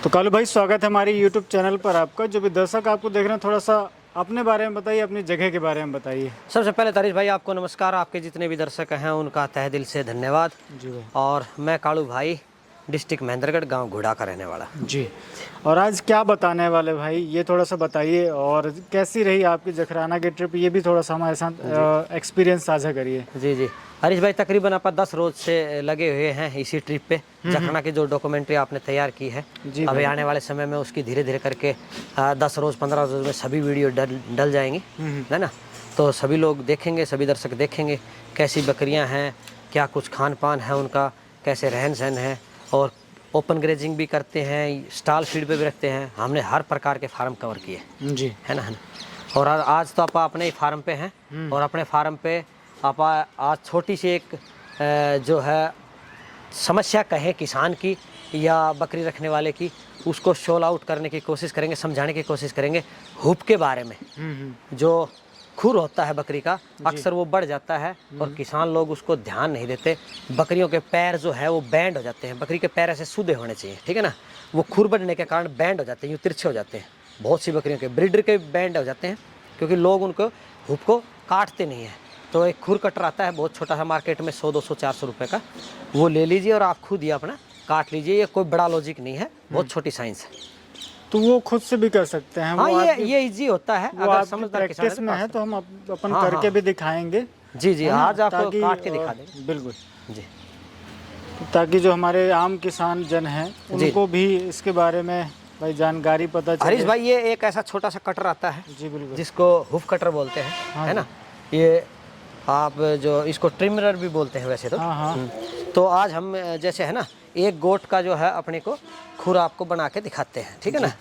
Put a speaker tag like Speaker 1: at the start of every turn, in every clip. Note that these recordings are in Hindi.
Speaker 1: तो कालू भाई, स्वागत है हमारे यूट्यूब चैनल पर आपका। जो भी दर्शक आपको देख रहे हैं, थोड़ा सा अपने बारे में बताइए, अपनी जगह के बारे में बताइए।
Speaker 2: सबसे पहले तारीश भाई आपको नमस्कार। आपके जितने भी दर्शक हैं उनका तहे दिल से धन्यवाद
Speaker 1: जी भाई।
Speaker 2: और मैं कालू भाई, डिस्ट्रिक्ट महेंद्रगढ़, गांव घुड़ा का रहने वाला।
Speaker 1: जी, और आज क्या बताने वाले भाई, ये थोड़ा सा बताइए। और कैसी रही आपकी जखराना की ट्रिप, ये भी थोड़ा सा हमारे साथ एक्सपीरियंस साझा करिए।
Speaker 2: जी हरीश भाई, तकरीबन आप 10 रोज से लगे हुए हैं इसी ट्रिप पे। जखराना की जो डॉक्यूमेंट्री आपने तैयार की है, अभी आने वाले समय में उसकी धीरे धीरे करके 10 रोज 15 रोज में सभी वीडियो डल जाएंगी, है ना। तो सभी लोग देखेंगे, सभी दर्शक देखेंगे कैसी बकरियां हैं, क्या कुछ खान पान है उनका, कैसे रहन सहन है। और ओपन ग्रेजिंग भी करते हैं, स्टॉल फीड पे भी रखते हैं। हमने हर प्रकार के फार्म कवर किए
Speaker 1: जी,
Speaker 2: है ना। और आज तो आप अपने ही फार्म पे हैं और अपने फार्म पे आप आज छोटी सी एक जो है समस्या कहें किसान की या बकरी रखने वाले की, उसको शोल आउट करने की कोशिश करेंगे, समझाने की कोशिश करेंगे। हुप के बारे में जो खुर होता है बकरी का, अक्सर वो बढ़ जाता है और किसान लोग उसको ध्यान नहीं देते। बकरियों के पैर जो है वो बैंड हो जाते हैं। बकरी के पैर ऐसे सीधे होने चाहिए, ठीक है ना। वो खुर बढ़ने के कारण बैंड हो जाते हैं, यूँ तिरछे हो जाते हैं। बहुत सी बकरियों के ब्रीडर के बैंड हो जाते हैं क्योंकि लोग उनको हुप को काटते नहीं हैं। तो एक खुर कटर आता है बहुत छोटा सा, मार्केट में 100 200 400 रुपये का, वो ले लीजिए और आप खुद ही अपना काट लीजिए। ये कोई बड़ा लॉजिक नहीं है, बहुत छोटी साइंस है।
Speaker 1: तो वो खुद से भी कर सकते हैं।
Speaker 2: हाँ, ये इजी होता है अगर समझदार किसान
Speaker 1: प्रैक्टिस में है तो हम अपन करके भी दिखाएंगे।
Speaker 2: जी आज आपको काट के दिखा देंगे।
Speaker 1: बिल्कुल
Speaker 2: जी,
Speaker 1: ताकि जो हमारे आम किसान जन हैं उनको भी इसके बारे में भाई जानकारी पता चले।
Speaker 2: हरीश भाई, ये एक ऐसा छोटा सा कटर आता है
Speaker 1: जी बिल्कुल,
Speaker 2: जिसको हुफ कटर बोलते हैं, है ना। ये आप जो इसको ट्रिमर भी बोलते हैं वैसे तो। तो आज हम जैसे है ना, एक गोट का जो है अपने को खुर आपको बना के दिखाते हैं, ठीक है ना।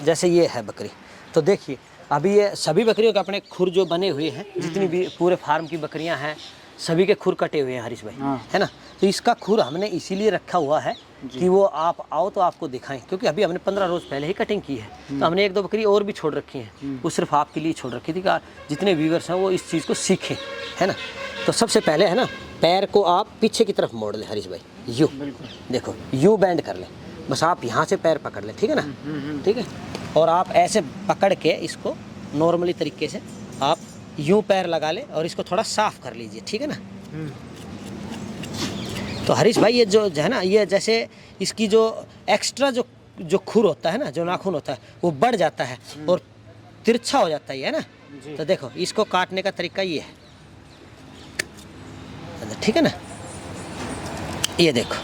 Speaker 2: जैसे ये है बकरी, तो देखिए अभी ये सभी बकरियों के अपने खुर जो बने हुए हैं, जितनी भी पूरे फार्म की बकरियां हैं सभी के खुर कटे हुए हैं हरीश भाई, है ना। तो इसका खुर हमने इसीलिए रखा हुआ है कि वो आप आओ तो आपको दिखाएं, क्योंकि अभी हमने 15 रोज पहले ही कटिंग की है। तो हमने 1-2 बकरी और भी छोड़ रखी हैं, वो सिर्फ आपके लिए छोड़ रखी थी कि जितने व्यूअर्स हैं वो इस चीज़ को सीखें, है ना। तो सबसे पहले है ना, पैर को आप पीछे की तरफ मोड़ लें हरीश भाई, यूँ देखो, यूँ बैंड कर लें। बस आप यहाँ से पैर पकड़ लें, ठीक है ना, ठीक है। और आप ऐसे पकड़ के इसको नॉर्मली तरीके से आप यूँ पैर लगा लें और इसको थोड़ा साफ कर लीजिए, ठीक है ना। तो हरीश भाई, ये जो है ना, ये जैसे इसकी जो एक्स्ट्रा जो खुर होता है ना, जो नाखून होता है, वो बढ़ जाता है और तिरछा हो जाता है ना। तो देखो, इसको काटने का तरीका ये है, ठीक है ना। ये देखो,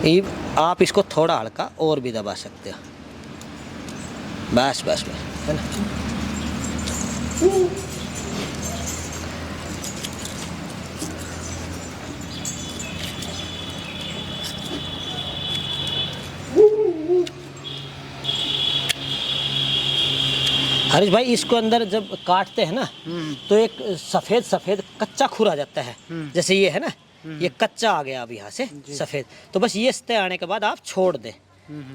Speaker 2: ये आप इसको थोड़ा हल्का और भी दबा सकते हो। बस बस बस, है ना। हरीश भाई, इसको अंदर जब काटते हैं ना तो एक सफेद सफेद कच्चा खुर आ जाता है। जैसे ये है ना, ये कच्चा आ गया अब यहाँ से सफेद। तो बस ये सतह आने के बाद आप छोड़ दें,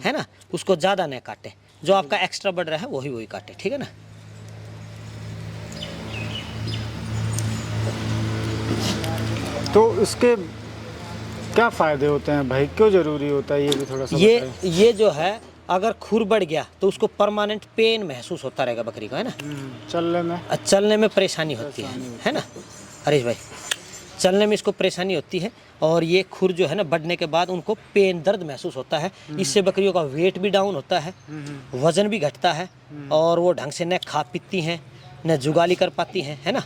Speaker 2: है ना। उसको ज़्यादा नहीं काटें, जो आपका एक्स्ट्रा बढ़ रहा है वही काटें, ठीक है ना।
Speaker 1: तो इसके क्या फ़ायदे होते हैं भाई, क्यों ज़रूरी होता है, ये भी थोड़ा सा
Speaker 2: ये जो है, अगर खुर बढ़ गया तो उसको परमानेंट पेन महसूस होता रहेगा बकरी को, है ना। चलने में परेशानी होती है ना हरीश भाई, चलने में इसको परेशानी होती है। और ये खुर जो है ना, बढ़ने के बाद उनको पेन, दर्द महसूस होता है। इससे बकरियों का वेट भी डाउन होता है, वजन भी घटता है और वो ढंग से न खा पीती हैं, न जुगाली कर पाती हैं, है ना।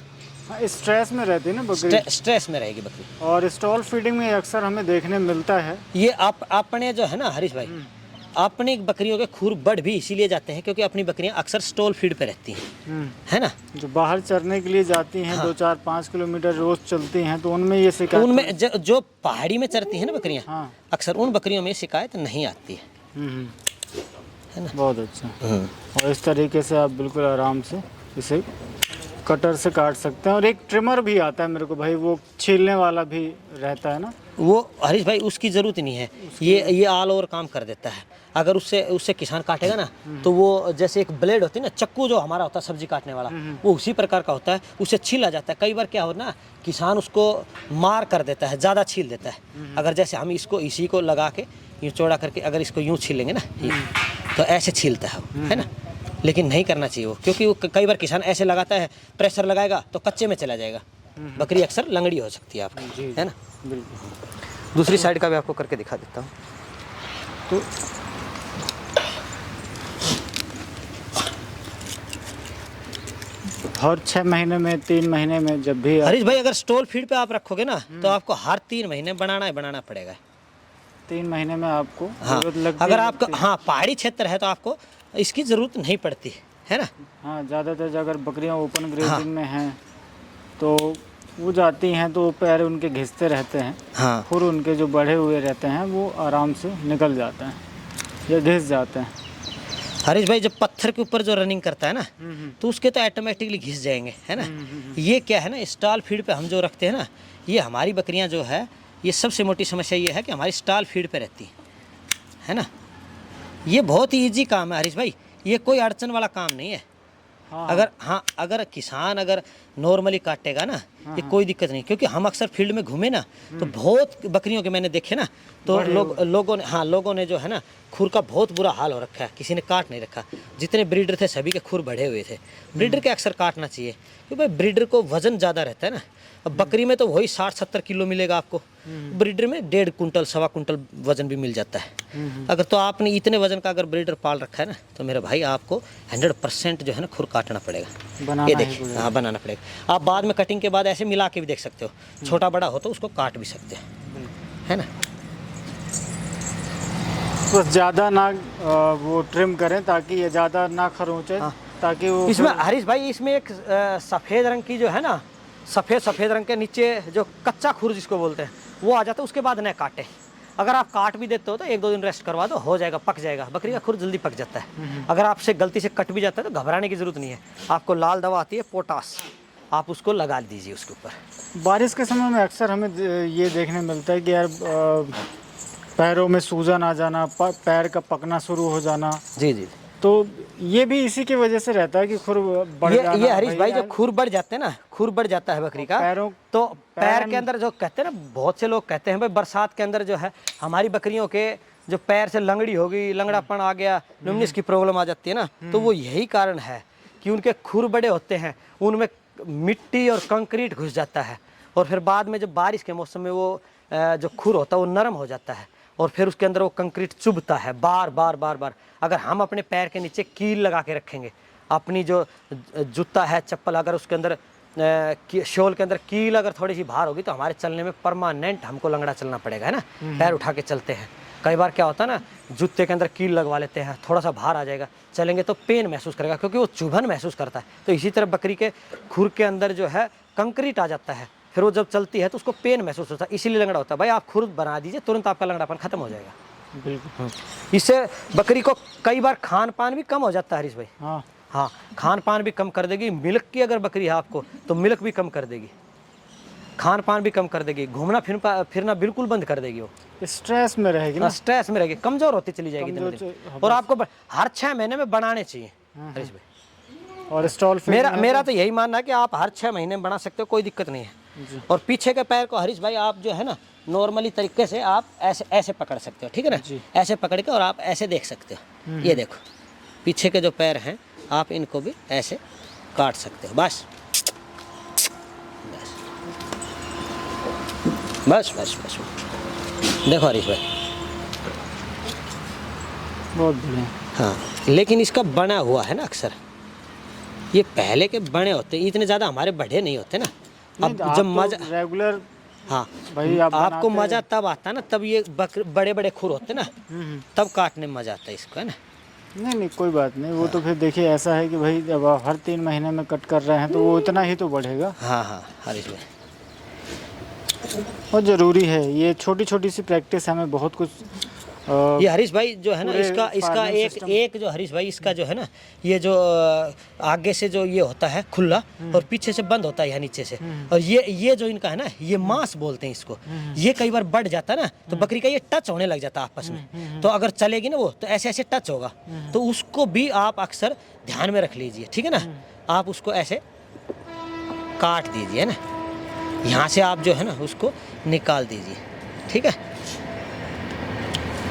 Speaker 1: स्ट्रेस में रहती है ना बकरी,
Speaker 2: स्ट्रेस में रहेगी बकरी।
Speaker 1: और स्टॉल फीडिंग में अक्सर हमें देखने मिलता है
Speaker 2: ये अपने जो है ना हरीश भाई, अपनी बकरियों के खुर बढ़ भी इसीलिए जाते हैं क्योंकि अपनी बकरियां अक्सर स्टॉल फीड पे रहती हैं, है ना।
Speaker 1: जो बाहर चरने के लिए जाती हैं, 2-4-5 किलोमीटर रोज चलती हैं, तो उनमें ये शिकायत,
Speaker 2: उनमें जो पहाड़ी में चरती हैं ना बकरियां, अक्सर उन बकरियों में शिकायत नहीं आती है ना।
Speaker 1: बहुत अच्छा। और इस तरीके से आप बिल्कुल आराम से इसे कटर से काट सकते हैं। और एक ट्रिमर भी आता है मेरे को भाई, वो छीलने वाला भी रहता है ना।
Speaker 2: वो हरीश भाई, उसकी ज़रूरत नहीं है, ये ऑल ओवर काम कर देता है। अगर उससे किसान काटेगा ना, तो वो जैसे एक ब्लेड होती है ना, चक्कू जो हमारा होता है सब्जी काटने वाला, वो उसी प्रकार का होता है, उससे छीला जाता है। कई बार क्या होता है ना, किसान उसको मार कर देता है, ज़्यादा छील देता है। अगर जैसे हम इसी को लगा के यूँ चौड़ा करके अगर इसको यूँ छीलेंगे ना ये, तो ऐसे छीलता है वो, है ना। लेकिन नहीं करना चाहिए वो, क्योंकि वो कई बार किसान ऐसे लगाता है, प्रेशर लगाएगा तो कच्चे में चला जाएगा, बकरी अक्सर लंगड़ी हो सकती है आपकी, है ना।
Speaker 1: बिल्कुल।
Speaker 2: दूसरी साइड का भी आपको करके दिखा देता हूँ।
Speaker 1: तो हर 6 महीने में, 3 महीने में जब भी
Speaker 2: हरीश भाई अगर स्टॉल फीड पे आप रखोगे ना तो आपको हर 3 महीने बनाना पड़ेगा।
Speaker 1: 3 महीने में आपको
Speaker 2: हाँ,
Speaker 1: जरूरत लगती
Speaker 2: अगर
Speaker 1: है,
Speaker 2: आपका हाँ पहाड़ी क्षेत्र है तो आपको इसकी ज़रूरत नहीं पड़ती, है ना।
Speaker 1: हाँ, ज़्यादातर अगर बकरियाँ ओपन ग्रेजिंग में हैं तो वो जाती हैं तो पैर उनके घिसते रहते हैं,
Speaker 2: हाँ
Speaker 1: खुर उनके जो बढ़े हुए रहते हैं वो आराम से निकल जाते हैं या घिस जाते हैं।
Speaker 2: हरीश भाई जब पत्थर के ऊपर जो रनिंग करता है ना तो उसके तो ऑटोमेटिकली घिस जाएंगे, है ना। ये क्या है ना, स्टॉल फीड पे हम जो रखते हैं ना, ये हमारी बकरियां जो है, ये सबसे मोटी समस्या ये है कि हमारी स्टॉल फीड पे रहती है ना। ये बहुत ही ईजी काम है हरीश भाई, ये कोई अड़चन वाला काम नहीं है।
Speaker 1: हाँ,
Speaker 2: अगर किसान अगर नॉर्मली काटेगा ना, ये कोई दिक्कत नहीं, क्योंकि हम अक्सर फील्ड में घूमे ना तो बहुत बकरियों के मैंने देखे ना, तो लोगों ने जो है ना खुर का बहुत बुरा हाल हो रखा है, किसी ने काट नहीं रखा। जितने ब्रीडर थे सभी के खुर बढ़े हुए थे। ब्रीडर के अक्सर काटना चाहिए, क्योंकि भाई ब्रीडर को वजन ज़्यादा रहता है ना। अब बकरी में तो वही 60-70 किलो मिलेगा आपको, ब्रीडर में 1.5 कुंटल 1.25 कुंटल वजन भी मिल जाता है। अगर तो आपने इतने वजन का अगर ब्रीडर पाल रखा है ना, तो मेरे भाई आपको 100% जो है ना खुर काटना पड़ेगा। ये देखिए, हाँ बनाना पड़ेगा। आप बाद में कटिंग के बाद ऐसे मिला के भी देख सकते हो, छोटा बड़ा हो तो उसको काट भी सकते हैं, है ना।
Speaker 1: बस ज़्यादा ना वो ट्रिम करें ताकि ये ज़्यादा ना खरोंचे, ताकि वो
Speaker 2: इसमें हरीश भाई इसमें एक सफ़ेद रंग की जो है ना, सफ़ेद रंग के नीचे जो कच्चा खुर जिसको बोलते हैं वो आ जाता है, उसके बाद न काटे। अगर आप काट भी देते हो तो 1-2 दिन रेस्ट करवा दो, हो जाएगा, पक जाएगा। बकरी का खुर जल्दी पक जाता है। अगर आपसे गलती से कट भी जाता है तो घबराने की ज़रूरत नहीं है। आपको लाल दवा आती है पोटास, आप उसको लगा दीजिए उसके ऊपर।
Speaker 1: बारिश के समय में अक्सर हमें ये देखने मिलता है कि यार पैरों में सूजन आ जाना, पैर का पकना शुरू हो जाना।
Speaker 2: जी जी,
Speaker 1: तो ये भी इसी की वजह से रहता है कि खुर बढ़ जाना।
Speaker 2: ये हरीश भाई जो खुर बढ़ जाते हैं ना, खुर बढ़ जाता है बकरी का,
Speaker 1: पैरों
Speaker 2: तो पैर के अंदर जो कहते हैं ना, बहुत से लोग कहते हैं भाई बरसात के अंदर जो है हमारी बकरियों के जो पैर से लंगड़ी हो गई, लंगड़ापन आ गया, लुमनिस की प्रॉब्लम आ जाती है ना, तो वो यही कारण है कि उनके खुर बड़े होते हैं, उनमें मिट्टी और कंक्रीट घुस जाता है, और फिर बाद में जब बारिश के मौसम में वो जो खुर होता है वो नरम हो जाता है, और फिर उसके अंदर वो कंक्रीट चुभता है बार बार। अगर हम अपने पैर के नीचे कील लगा के रखेंगे, अपनी जो जूता है, चप्पल, अगर उसके अंदर शोल के अंदर कील अगर थोड़ी सी बाहर होगी तो हमारे चलने में परमानेंट हमको लंगड़ा चलना पड़ेगा, है ना। पैर उठा के चलते हैं। कई बार क्या होता है ना, जूते के अंदर कील लगवा लेते हैं, थोड़ा सा बाहर आ जाएगा, चलेंगे तो पेन महसूस करेगा, क्योंकि वो चुभन महसूस करता है। तो इसी तरह बकरी के खुर के अंदर जो है कंक्रीट आ जाता है, फिर वो जब चलती है तो उसको पेन महसूस होता है, इसीलिए लंगड़ा होता है। भाई आप खुर बना दीजिए, तुरंत आपका लंगड़ापन खत्म हो जाएगा।
Speaker 1: बिल्कुल।
Speaker 2: इससे बकरी को कई बार खान पान भी कम हो जाता है हरीश भाई।
Speaker 1: हाँ,
Speaker 2: खान पान भी कम कर देगी। मिल्क की अगर बकरी है आपको तो मिल्क भी कम कर देगी, खान पान भी कम कर देगी, घूमना फिरना बिल्कुल बंद कर देगी। वो
Speaker 1: स्ट्रेस में रहेगी ना,
Speaker 2: स्ट्रेस में रहेगी, कमजोर होती चली जाएगी दिन दिन। और आपको हर 6 महीने में बनाने चाहिए हरीश भाई।
Speaker 1: और स्टॉल
Speaker 2: मेरा तो यही मानना है कि आप हर 6 महीने में बना सकते हो, कोई दिक्कत नहीं है। और पीछे के पैर को हरीश भाई आप जो है ना नॉर्मली तरीके से आप ऐसे पकड़ सकते हो, ठीक है ना। ऐसे पकड़ के और आप ऐसे देख सकते हो, ये देखो पीछे के जो पैर हैं आप इनको भी ऐसे काट सकते हो। बस बस बस बस देखो हरीश भाई,
Speaker 1: बहुत बढ़िया।
Speaker 2: हाँ, लेकिन इसका बना हुआ है ना, अक्सर ये पहले के बने होते, इतने ज़्यादा हमारे बढ़े नहीं होते ना। अब जब मजा
Speaker 1: रेगुलर,
Speaker 2: हाँ
Speaker 1: भाई
Speaker 2: आपको मज़ा तब आता है ना, तब ये बड़े बड़े खुर होते ना, तब काटने में मज़ा आता है इसको, है ना।
Speaker 1: नहीं बहुत बात नहीं, वो तो फिर देखिए ऐसा है कि भाई जब आप हर 3 महीने में कट कर रहे हैं तो वो इतना ही तो बढ़ेगा।
Speaker 2: हाँ हरीश भाई,
Speaker 1: और ज़रूरी है ये छोटी छोटी सी प्रैक्टिस हमें बहुत कुछ।
Speaker 2: ये हरीश भाई जो है ना, इसका एक जो हरीश भाई इसका जो है ना, ये जो आगे से जो ये होता है खुला और पीछे से बंद होता है यहाँ नीचे से, और ये जो इनका है ना, ये मांस बोलते हैं इसको। ये कई बार बढ़ जाता है ना तो बकरी का ये टच होने लग जाता है आपस में, तो अगर चलेगी ना वो तो ऐसे टच होगा, तो उसको भी आप अक्सर ध्यान में रख लीजिए, ठीक है ना। आप उसको ऐसे काट दीजिए ना, यहाँ से आप जो है ना उसको निकाल दीजिए, ठीक है।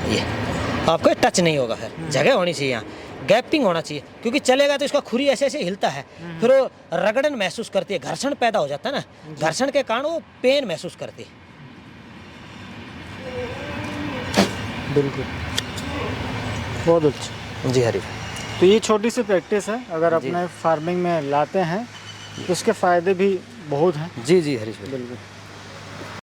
Speaker 2: ये आपको ये टच नहीं होगा, फिर जगह होनी चाहिए यहाँ, गैपिंग होना चाहिए, क्योंकि चलेगा तो इसका खुरी ऐसे ऐसे हिलता है, फिर वो रगड़न महसूस करती है, घर्षण पैदा हो जाता है ना, घर्षण के कारण वो पेन महसूस करती है।
Speaker 1: बिल्कुल, बहुत अच्छा।
Speaker 2: जी हरी।
Speaker 1: तो ये छोटी सी प्रैक्टिस है, अगर अपने फार्मिंग में लाते हैं तो इसके फ़ायदे भी बहुत हैं।
Speaker 2: जी जी हरीश भाई।
Speaker 1: बिल्कुल।